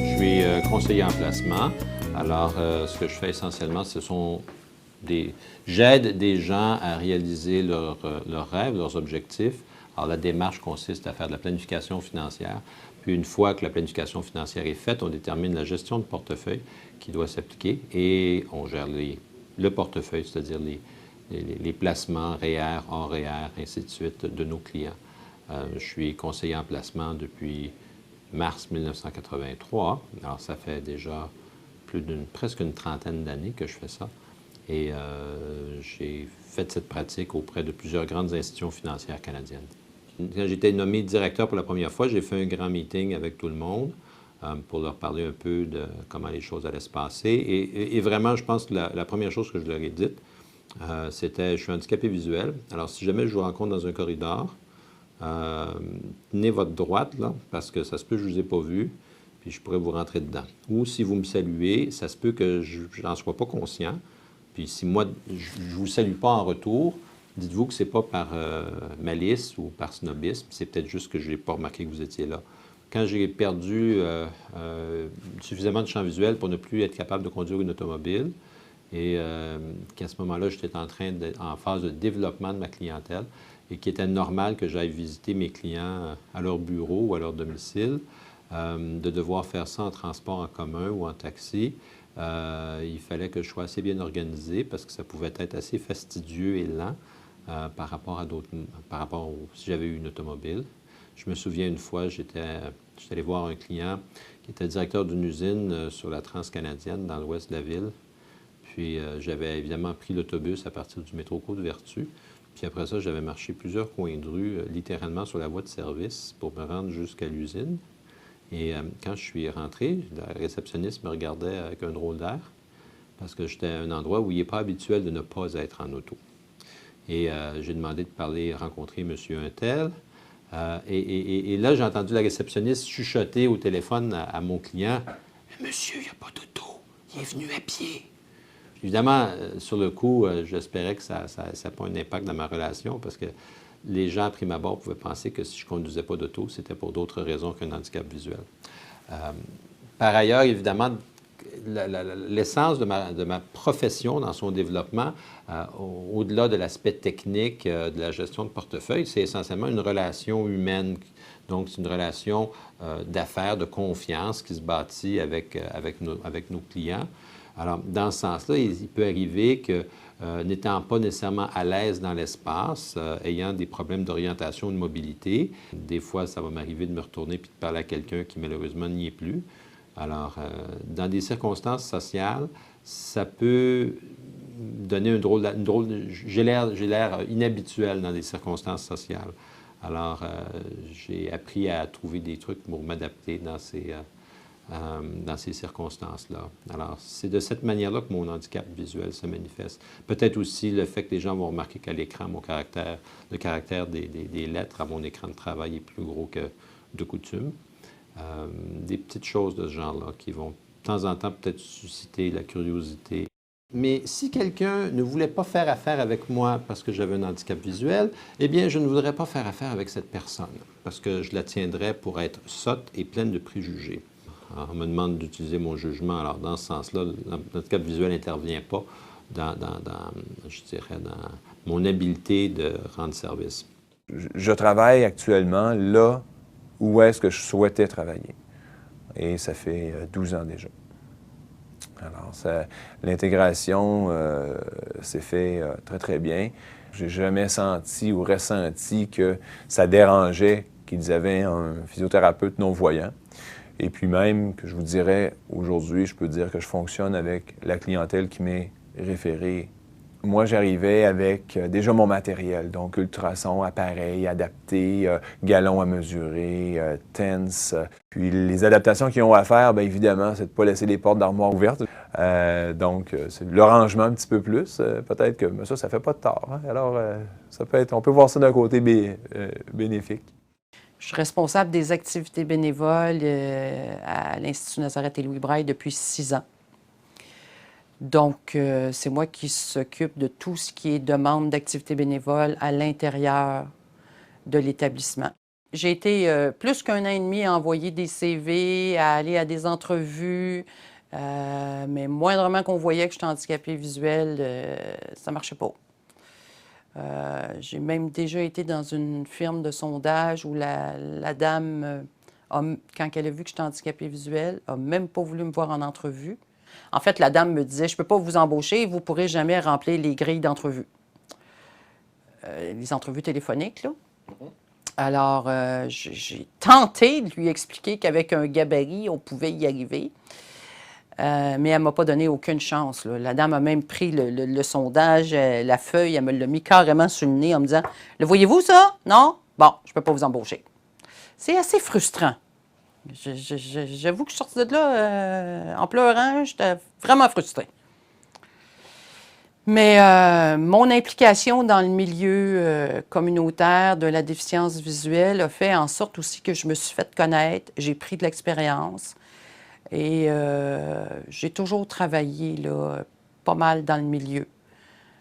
Je suis conseiller en placement. Alors, ce que je fais essentiellement, j'aide des gens à réaliser leurs rêves, leurs objectifs. Alors, la démarche consiste à faire de la planification financière. Puis, une fois que la planification financière est faite, on détermine la gestion de portefeuille qui doit s'appliquer et on gère le portefeuille, c'est-à-dire les placements REER, hors REER, ainsi de suite, de nos clients. Je suis conseiller en placement depuis mars 1983. Alors, ça fait déjà presque une trentaine d'années que je fais ça. Et j'ai fait cette pratique auprès de plusieurs grandes institutions financières canadiennes. Quand j'ai été nommé directeur pour la première fois, j'ai fait un grand meeting avec tout le monde pour leur parler un peu de comment les choses allaient se passer. Et vraiment, je pense que la première chose que je leur ai dite, c'était « Je suis handicapé visuel. Alors, si jamais je vous rencontre dans un corridor, tenez votre droite, là, parce que ça se peut que je ne vous ai pas vu, puis je pourrais vous rentrer dedans. Ou si vous me saluez, ça se peut que je n'en sois pas conscient. Puis si moi, je ne vous salue pas en retour, dites-vous que ce n'est pas par malice ou par snobisme, c'est peut-être juste que je n'ai pas remarqué que vous étiez là. Quand j'ai perdu suffisamment de champ visuel pour ne plus être capable de conduire une automobile, et qu'à ce moment-là, j'étais en phase de développement de ma clientèle, et qu'il était normal que j'aille visiter mes clients à leur bureau ou à leur domicile, de devoir faire ça en transport en commun ou en taxi. Il fallait que je sois assez bien organisé parce que ça pouvait être assez fastidieux et lent par rapport si j'avais eu une automobile. Je me souviens une fois, j'étais allé voir un client qui était directeur d'une usine sur la Transcanadienne dans l'ouest de la ville. Puis j'avais évidemment pris l'autobus à partir du métro Côte-Vertu. Puis après ça, j'avais marché plusieurs coins de rue, littéralement sur la voie de service, pour me rendre jusqu'à l'usine. Et quand je suis rentré, la réceptionniste me regardait avec un drôle d'air, parce que j'étais à un endroit où il n'est pas habituel de ne pas être en auto. Et j'ai demandé de rencontrer M. Untel. Et là, j'ai entendu la réceptionniste chuchoter au téléphone à mon client, « Monsieur, il n'y a pas d'auto, il est venu à pied. » Évidemment, sur le coup, j'espérais que ça n'ait pas un impact dans ma relation parce que les gens, à prime abord, pouvaient penser que si je ne conduisais pas d'auto, c'était pour d'autres raisons qu'un handicap visuel. Par ailleurs, évidemment, l'essence de ma profession dans son développement, au-delà de l'aspect technique de la gestion de portefeuille, c'est essentiellement une relation humaine. Donc, c'est une relation d'affaires, de confiance qui se bâtit avec nos clients. Alors, dans ce sens-là, il peut arriver que, n'étant pas nécessairement à l'aise dans l'espace, ayant des problèmes d'orientation ou de mobilité, des fois, ça va m'arriver de me retourner puis de parler à quelqu'un qui, malheureusement, n'y est plus. Alors, dans des circonstances sociales, ça peut donner j'ai l'air inhabituel dans des circonstances sociales. Alors, j'ai appris à trouver des trucs pour m'adapter dans ces circonstances-là. Alors, c'est de cette manière-là que mon handicap visuel se manifeste. Peut-être aussi le fait que les gens vont remarquer qu'à l'écran, le caractère des lettres à mon écran de travail est plus gros que de coutume. Des petites choses de ce genre-là qui vont, de temps en temps, peut-être susciter la curiosité. Mais si quelqu'un ne voulait pas faire affaire avec moi parce que j'avais un handicap visuel, eh bien, je ne voudrais pas faire affaire avec cette personne parce que je la tiendrais pour être sotte et pleine de préjugés. Alors, on me demande d'utiliser mon jugement. Alors, dans ce sens-là, l'handicap visuel n'intervient pas dans mon habileté de rendre service. Je travaille actuellement là où est-ce que je souhaitais travailler. Et ça fait 12 ans déjà. Alors, l'intégration s'est fait très, très bien. Je n'ai jamais senti ou ressenti que ça dérangeait qu'ils avaient un physiothérapeute non-voyant. Et puis même, que je vous dirais, aujourd'hui, je peux dire que je fonctionne avec la clientèle qui m'est référée. Moi, j'arrivais avec déjà mon matériel, donc ultrasons, appareils adaptés, galons à mesurer, TENS. Puis les adaptations qu'ils ont à faire, bien évidemment, c'est de ne pas laisser les portes d'armoire ouvertes. Donc, c'est le rangement un petit peu plus. Peut-être que mais ça ne fait pas de tort. Hein? Alors, on peut voir ça d'un côté bénéfique. Je suis responsable des activités bénévoles à l'Institut Nazareth et Louis Braille depuis 6 ans. Donc, c'est moi qui s'occupe de tout ce qui est demande d'activités bénévoles à l'intérieur de l'établissement. J'ai été plus qu'un an et demi à envoyer des CV, à aller à des entrevues, mais moindrement qu'on voyait que j'étais handicapée visuelle, ça ne marchait pas. J'ai même déjà été dans une firme de sondage où la dame, quand elle a vu que j'étais handicapée visuelle, n'a même pas voulu me voir en entrevue. En fait, la dame me disait, je ne peux pas vous embaucher, vous ne pourrez jamais remplir les grilles d'entrevue. Les entrevues téléphoniques, là. Alors, j'ai tenté de lui expliquer qu'avec un gabarit, on pouvait y arriver. Mais elle ne m'a pas donné aucune chance, là. La dame a même pris le sondage, la feuille, elle me l'a mis carrément sur le nez en me disant « Le voyez-vous, ça? Non? Bon, je ne peux pas vous embaucher. » C'est assez frustrant. J'avoue que je suis sortie de là en pleurant. J'étais vraiment frustrée. Mais mon implication dans le milieu communautaire de la déficience visuelle a fait en sorte aussi que je me suis fait connaître, j'ai pris de l'expérience et j'ai toujours travaillé là, pas mal dans le milieu.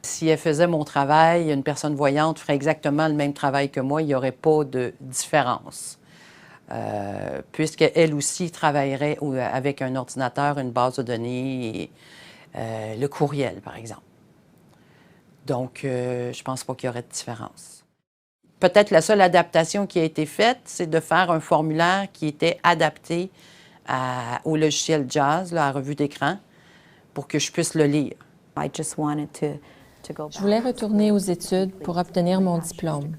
Si elle faisait mon travail, une personne voyante ferait exactement le même travail que moi, il n'y aurait pas de différence. Puisqu'elle aussi travaillerait avec un ordinateur, une base de données, et, le courriel, par exemple. Donc, je ne pense pas qu'il y aurait de différence. Peut-être la seule adaptation qui a été faite, c'est de faire un formulaire qui était adapté au logiciel JAWS, là, à revue d'écran, pour que je puisse le lire. Je voulais retourner aux études pour obtenir mon diplôme,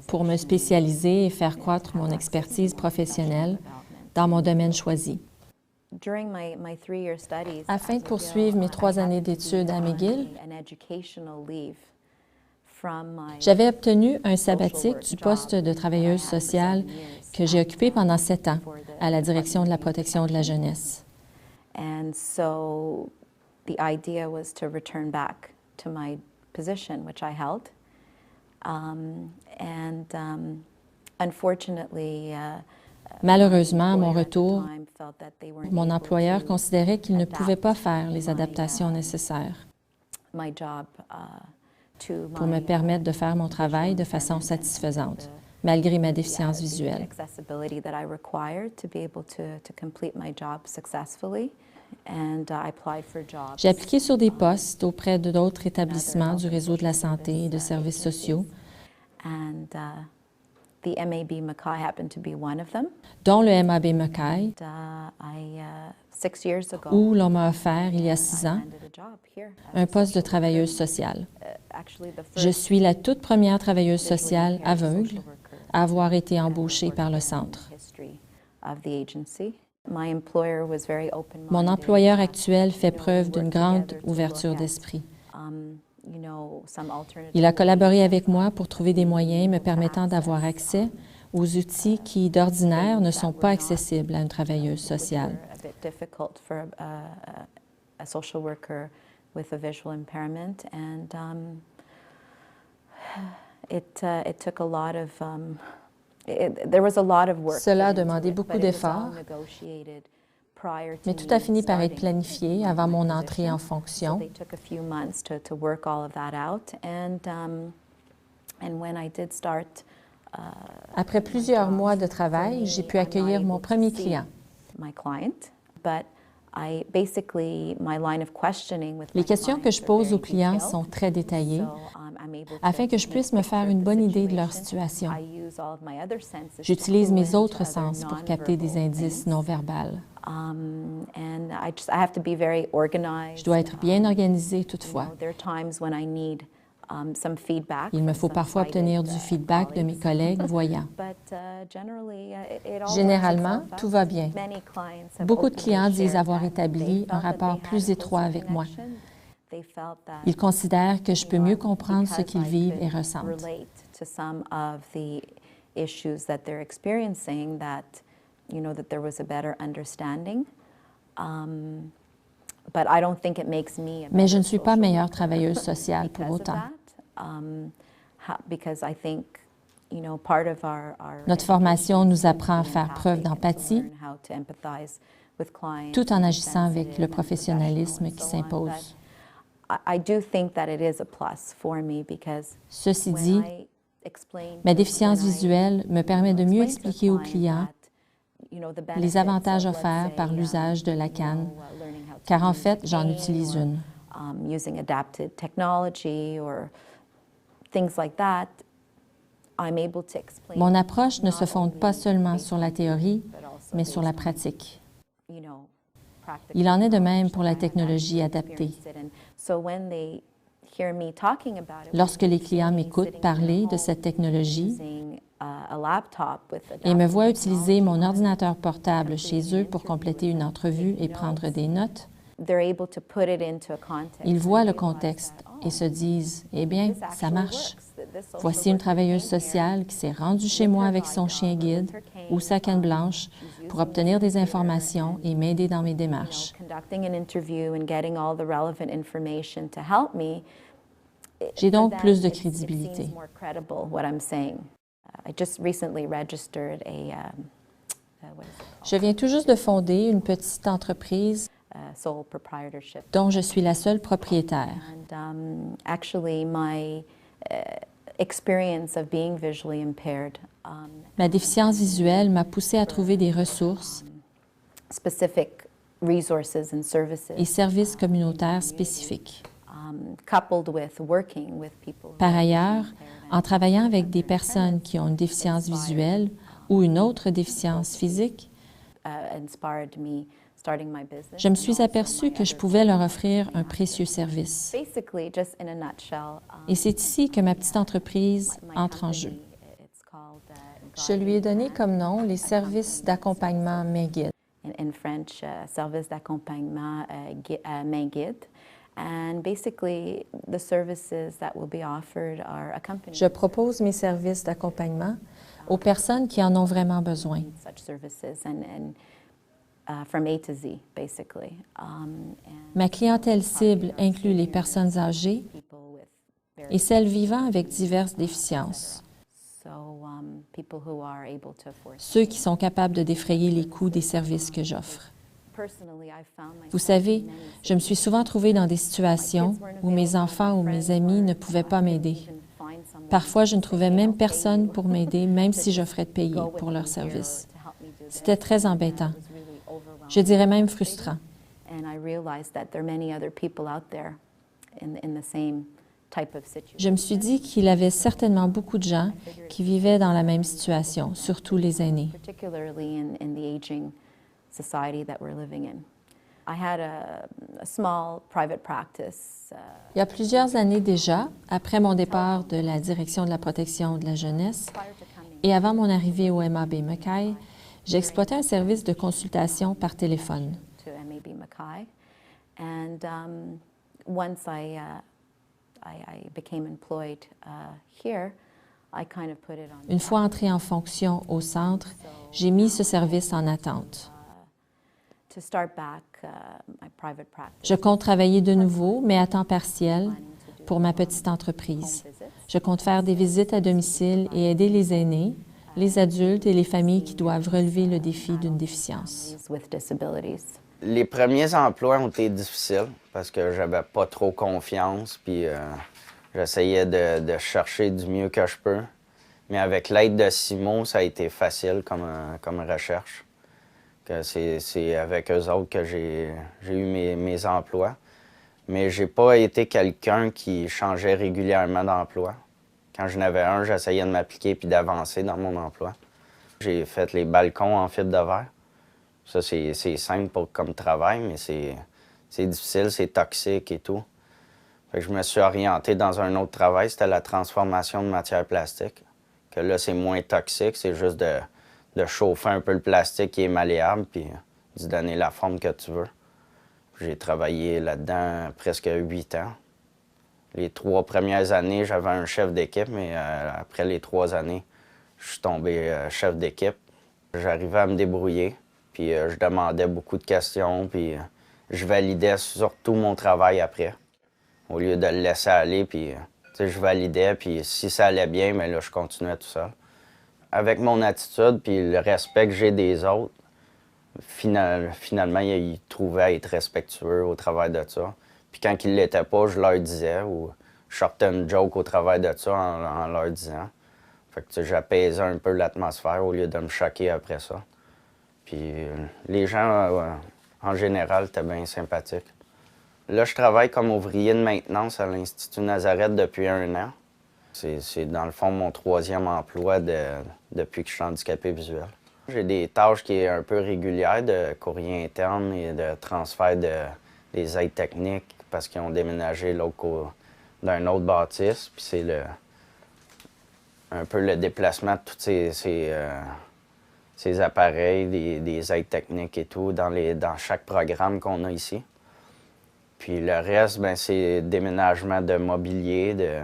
pour me spécialiser et faire croître mon expertise professionnelle dans mon domaine choisi. Afin de poursuivre mes 3 années d'études à McGill, j'avais obtenu un sabbatique du poste de travailleuse sociale que j'ai occupé pendant 7 ans à la direction de la protection de la jeunesse. And so the idea was to return back to my position, which I held. Unfortunately, malheureusement, à mon retour, mon employeur considérait qu'il ne pouvait pas faire les adaptations nécessaires pour me permettre de faire mon travail de façon satisfaisante, malgré ma déficience visuelle. J'ai appliqué sur des postes auprès d'autres établissements du réseau de la santé et de services sociaux, dont le MAB Mackay, où l'on m'a offert, il y a 6 ans, un poste de travailleuse sociale. Je suis la toute première travailleuse sociale aveugle à avoir été embauchée par le centre. Mon employeur actuel fait preuve d'une grande ouverture d'esprit. Il a collaboré avec moi pour trouver des moyens me permettant d'avoir accès aux outils qui, d'ordinaire, ne sont pas accessibles à une travailleuse sociale. Cela a demandé beaucoup d'efforts, mais tout a fini par être planifié avant mon entrée en fonction. Après plusieurs mois de travail, j'ai pu accueillir mon premier client. Les questions que je pose aux clients sont très détaillées afin que je puisse me faire une bonne idée de leur situation. J'utilise mes autres sens pour capter des indices non verbaux. Je dois être bien organisée toutefois. Il me faut parfois obtenir du feedback de mes collègues voyants. Généralement, tout va bien. Beaucoup de clients disent avoir établi un rapport plus étroit avec moi. Ils considèrent que je peux mieux comprendre ce qu'ils vivent et ressentent. Mais je ne suis pas meilleure travailleuse sociale pour autant. Notre formation nous apprend à faire preuve d'empathie, tout en agissant avec le professionnalisme qui s'impose. I do think that it is a plus for me because Ceci when dit, I explain ma to- déficience when I, visuelle me permet de mieux explain to the expliquer aux client clients that, you know, the les benefits avantages of, let's offerts say, par l'usage de la you canne, know, learning how to car en use fait, a j'en cane utilise or, une. using adapted technology or things like that, I'm able to explain Mon approche ne not se fonde pas only seulement based sur on la theory, théorie, but also mais sur la based on, pratique. you know, practical Il en est de même knowledge pour la that I've technologie actually adaptée. experienced it. And so when they hear me talking about it, when Lorsque they les see clients me m'écoutent sitting in parler their de home cette technologie using, a laptop with et me adapted voient utiliser mon technology on it, ordinateur portable chez completing eux an pour interview compléter with une them, entrevue taking et prendre notes, des notes, they're able to put it into a context ils and voient le realize contexte that, et se disent « Eh bien, this ça actually marche. works, that this social Voici une worker travailleuse came here sociale qui s'est rendue chez with moi her avec guide son dog chien or guide with her cane, ou sa canne blanche she's pour using obtenir this des computer informations and, et m'aider dans mes you know, démarches. conducting an interview and getting all the relevant information to help me. J'ai For donc them, plus de it crédibilité. seems more credible what I'm saying. I just recently registered what is it called? Je viens tout juste de fonder une petite entreprise Sole proprietorship. dont je suis la seule propriétaire. And actually, my experience of being visually impaired, Ma déficience visuelle m'a poussée à trouver des ressources specific resources and services, et services communautaires spécifiques. coupled with working with people who Par are ailleurs, visually impaired en travaillant avec des personnes qui ont une déficience visuelle ou une autre déficience physique, inspired me starting my business. je me and suis also aperçue my que je other pouvais leur business offrir un coming précieux after. service. Basically, just in a nutshell, Et c'est ici que ma petite entreprise my entre en company, jeu. it's called, Je lui ai donné Guiding comme nom les Hand, services d'accompagnement Main Guide. in French, service d'accompagnement main guide. And basically, the services that will be offered are accompanying Je propose mes services d'accompagnement aux personnes qui en ont vraiment besoin. such services and from A to Z, basically. And Ma clientèle cible inclut les personnes âgées people with et various, celles vivant avec diverses déficiences, so people who are able to afford. ceux qui sont capables de défrayer les coûts des services que j'offre. Personally, I found myself Vous savez, in many je me suis souvent trouvée dans des situations où mes enfants ou mes amis ne pouvaient pas m'aider. Parfois, je ne trouvais même personne pour m'aider, même si j'offrais de payer pour leurs services. C'était très embêtant. Je dirais même frustrant. And I realized that there are many other people out there in the same type of situation. Je me suis dit qu'il y avait certainement beaucoup de gens qui vivaient dans la même situation, surtout les aînés. Particularly in the aging society that we're living in. I had a small private practice. Il y a plusieurs années déjà, après mon départ de la direction de la protection de la jeunesse Prior to coming et avant mon arrivée au MAB Mackay, j'ai exploité un service de consultation par téléphone. to MAB Mackay, and once I became employed here, I kind of put it on Une fois entrée en fonction au centre, j'ai mis ce service en attente. to start back my private practice. Je compte travailler de nouveau, mais à temps partiel, pour ma petite entreprise. Je compte faire des visites à domicile et aider les aînés, les adultes et les familles qui doivent relever le défi d'une déficience. With disabilities. Les premiers emplois ont été difficiles parce que j'avais pas trop confiance, puis j'essayais de chercher du mieux que je peux. Mais avec l'aide de Simon, ça a été facile comme recherche. Que c'est avec eux autres que j'ai eu mes emplois. Mais j'ai pas été quelqu'un qui changeait régulièrement d'emploi. Quand j'en avais un, j'essayais de m'appliquer puis d'avancer dans mon emploi. J'ai fait les balcons en fibre de verre. Ça, c'est simple comme travail, mais c'est difficile, c'est toxique et tout. Fait que je me suis orienté dans un autre travail, c'était la transformation de matières plastiques. Que là, c'est moins toxique, c'est juste de chauffer un peu le plastique qui est malléable, puis d'y donner la forme que tu veux. J'ai travaillé là-dedans presque 8 ans. Les 3 premières années, j'avais un chef d'équipe, mais après les 3 années, je suis tombé chef d'équipe. J'arrivais à me débrouiller, puis je demandais beaucoup de questions, puis je validais surtout mon travail après. Au lieu de le laisser aller, puis je validais, puis si ça allait bien, mais là, je continuais tout seul. Avec mon attitude, puis le respect que j'ai des autres, finalement, ils trouvaient à être respectueux au travers de ça. Puis quand ils ne l'étaient pas, je leur disais, ou je sortais une joke au travers de ça en leur disant. Fait que tu sais, j'apaisais un peu l'atmosphère au lieu de me choquer après ça. Puis les gens, en général, étaient bien sympathiques. Là, je travaille comme ouvrier de maintenance à l'Institut Nazareth depuis 1 an. C'est dans le fond mon 3e emploi depuis que je suis handicapé visuel. J'ai des tâches qui sont un peu régulières de courrier interne et de transfert des aides techniques parce qu'ils ont déménagé d'un autre bâtisse. Puis c'est un peu le déplacement de tous ces appareils, des aides techniques et tout dans chaque programme qu'on a ici. Puis le reste, ben, c'est déménagement de mobilier, de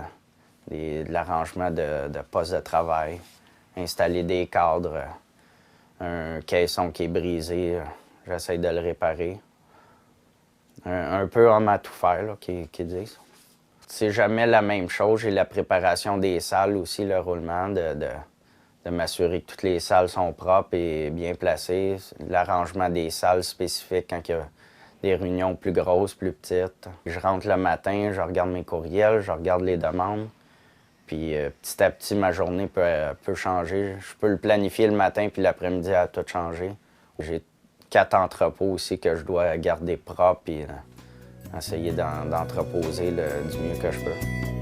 l'arrangement de postes de travail, installer des cadres, un caisson qui est brisé, j'essaie de le réparer. Un peu homme à tout faire, là, qui disent. C'est jamais la même chose. J'ai la préparation des salles aussi, le roulement, de m'assurer que toutes les salles sont propres et bien placées. L'arrangement des salles spécifiques quand il y a des réunions plus grosses, plus petites. Je rentre le matin, je regarde mes courriels, je regarde les demandes. Puis petit à petit, ma journée peut changer. Je peux le planifier le matin, puis l'après-midi, elle a tout changé. J'ai 4 entrepôts aussi que je dois garder propres et essayer d'entreposer du mieux que je peux.